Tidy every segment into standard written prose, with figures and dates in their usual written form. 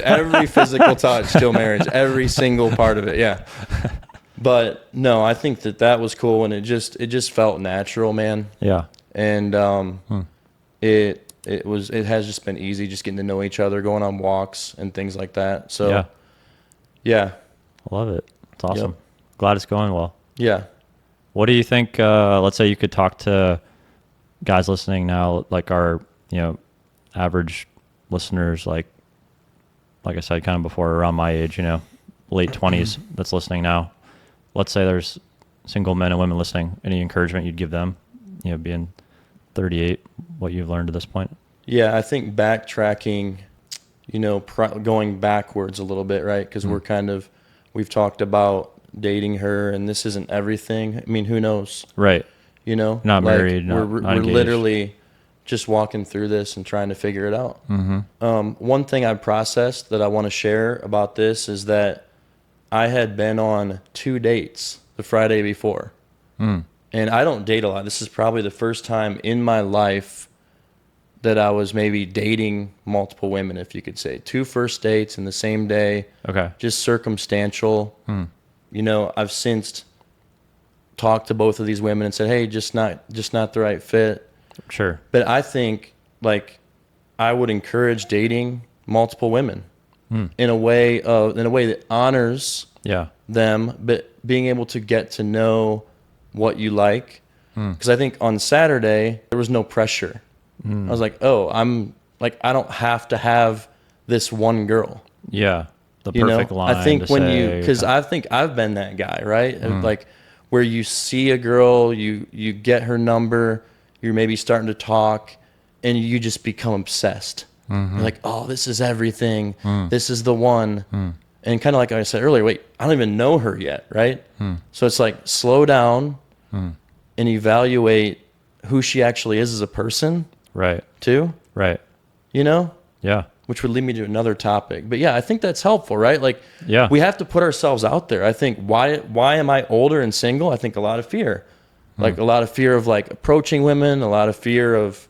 Every physical touch till marriage, every single part of it. Yeah. But no, I think that was cool, and it just felt natural, man. Yeah. And it has just been easy, just getting to know each other, going on walks and things like that. So yeah. I love it. It's awesome. Yep. Glad it's going well. Yeah. What do you think, let's say you could talk to guys listening now, like our, average listeners, like I said, kind of before, around my age, late 20s that's listening now. Let's say there's single men and women listening. Any encouragement you'd give them, being 38, what you've learned to this point? Yeah, I think backtracking, going backwards a little bit, right? Because we've talked about dating her, and this isn't everything. I mean, who knows? Right. Not married, we're engaged. literally just walking through this and trying to figure it out. One thing I processed that I want to share about this is that I had been on 2 dates the Friday before. And I don't date a lot. This is probably the first time in my life that I was maybe dating multiple women, if you could say. 2 first dates in the same day. Okay. Just circumstantial. I've since talked to both of these women and said, hey, just not the right fit. Sure. But I think, I would encourage dating multiple women in a way that honors them, but being able to get to know what you like. Because I think on Saturday there was no pressure. I was like, I don't have to have this one girl. Yeah. The perfect line. I think because I think I've been that guy, right? Like where you see a girl, you get her number, you're maybe starting to talk, and you just become obsessed. You're like, oh, this is everything. This is the one. And kind of like I said earlier, wait, I don't even know her yet, right? So it's like, slow down and evaluate who she actually is as a person. Right. Too. Right. Yeah. Which would lead me to another topic. But yeah, I think that's helpful, right? We have to put ourselves out there. I think, why am I older and single? I think a lot of fear. A lot of fear of approaching women, a lot of fear of,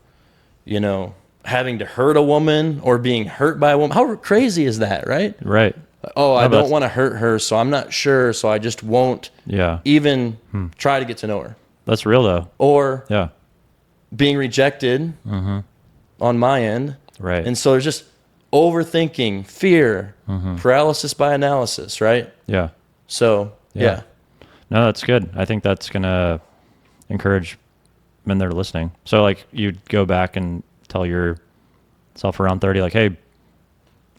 having to hurt a woman or being hurt by a woman. How crazy is that, right? Right. Oh, I don't want to hurt her, so I'm not sure, so I just won't even try to get to know her. That's real, though. Or being rejected on my end. Right. And so there's just overthinking, fear, paralysis by analysis, right? Yeah. So, yeah. No, that's good. I think that's going to encourage men that are listening. So, you'd go back and tell yourself around 30, hey,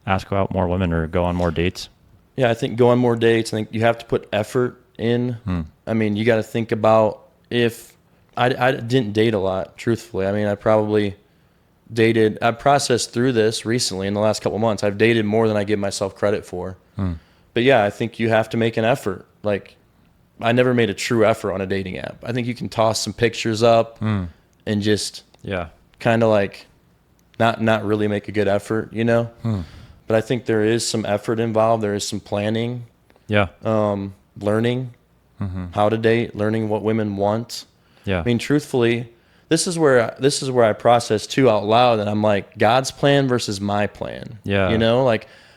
ask out more women or go on more dates. Yeah, I think go on more dates. I think you have to put effort in. I mean, you got to think about, if I didn't date a lot, truthfully. I mean, I processed through this recently in the last couple of months. I've dated more than I give myself credit for. But yeah, I think you have to make an effort. I never made a true effort on a dating app. I think you can toss some pictures up and just kind of not really make a good effort, But I think there is some effort involved. There is some planning. Yeah. Learning how to date, learning what women want. Yeah. I mean, truthfully, this is where I process too out loud, and I'm like, God's plan versus my plan. Yeah.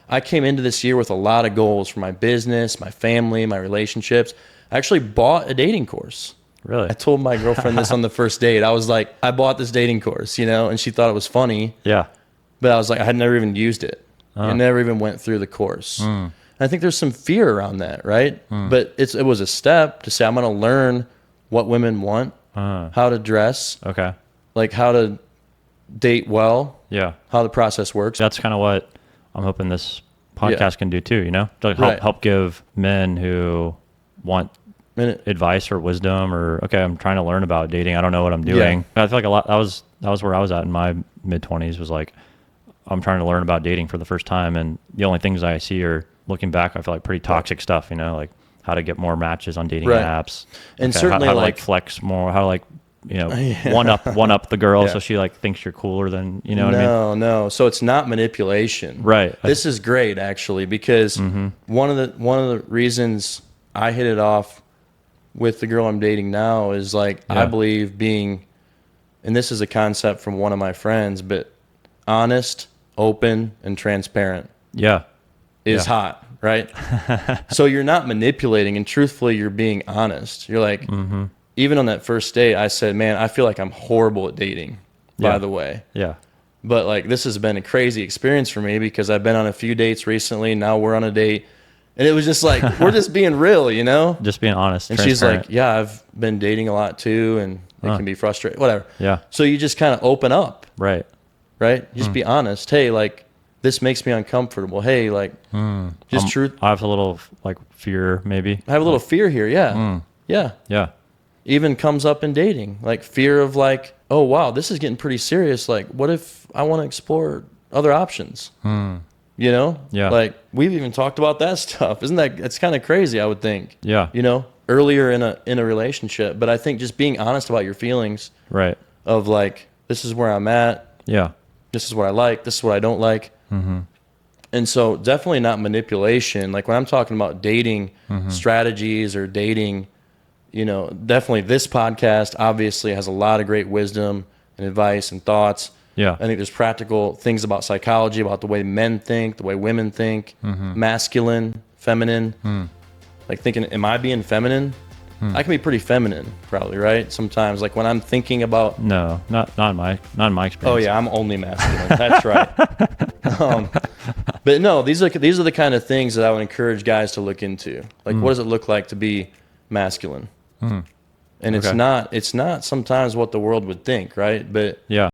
I came into this year with a lot of goals for my business, my family, my relationships. I actually bought a dating course. Really? I told my girlfriend this on the first date. I was like, I bought this dating course, and she thought it was funny. Yeah. But I was like, I had never even used it. I never even went through the course. I think there's some fear around that, right? But it was a step to say, I'm going to learn what women want, how to dress, how to date well, how the process works. That's kind of what I'm hoping this podcast can do too, to help give men who want advice or wisdom, or I'm trying to learn about dating, I don't know what I'm doing. I feel like that was where I was at in my mid-20s, was I'm trying to learn about dating for the first time, and the only things I see are, looking back, I feel like pretty toxic stuff, how to get more matches on dating apps, and certainly how to flex more, how to one up the girl so she thinks you're cooler than what I mean? No. So it's not manipulation. Right. This is great actually, because one of the reasons I hit it off with the girl I'm dating now is I believe being, and this is a concept from one of my friends, but honest, open, and transparent. is hot, right? So you're not manipulating, and truthfully, you're being honest. You're like, even on that first date, I said, man, I feel like I'm horrible at dating, by the way. Yeah. But like, this has been a crazy experience for me because I've been on a few dates recently. Now we're on a date. And it was just like, we're just being real, you know? Just being honest. And she's like, yeah, I've been dating a lot too. And it can be frustrating, whatever. Yeah. So you just kind of open up. Right. Just be honest. Hey, like, this makes me uncomfortable. Hey, like, just truth. I have a little like fear, maybe. I have a little fear here. Yeah. Yeah. Yeah. Even comes up in dating, like fear of like, oh, wow, this is getting pretty serious. Like, what if I want to explore other options? You know? Yeah. Like, we've even talked about that stuff. Isn't that, it's kind of crazy, I would think. Yeah. You know, earlier in a relationship. But I think just being honest about your feelings. Right. Of like, this is where I'm at. Yeah. This is what I like. This is what I don't like. And so definitely not manipulation. Like when I'm talking about dating strategies or dating, you know, definitely this podcast obviously has a lot of great wisdom and advice and thoughts. Yeah. I think there's practical things about psychology, about the way men think, the way women think, masculine, feminine. Like thinking, am I being feminine? I can be pretty feminine, probably, right? Sometimes, like when I'm thinking about. No, not in my experience. Oh yeah, I'm only masculine. That's right. But no, these are the kind of things that I would encourage guys to look into. Like, what does it look like to be masculine? And it's not sometimes what the world would think, right? But yeah.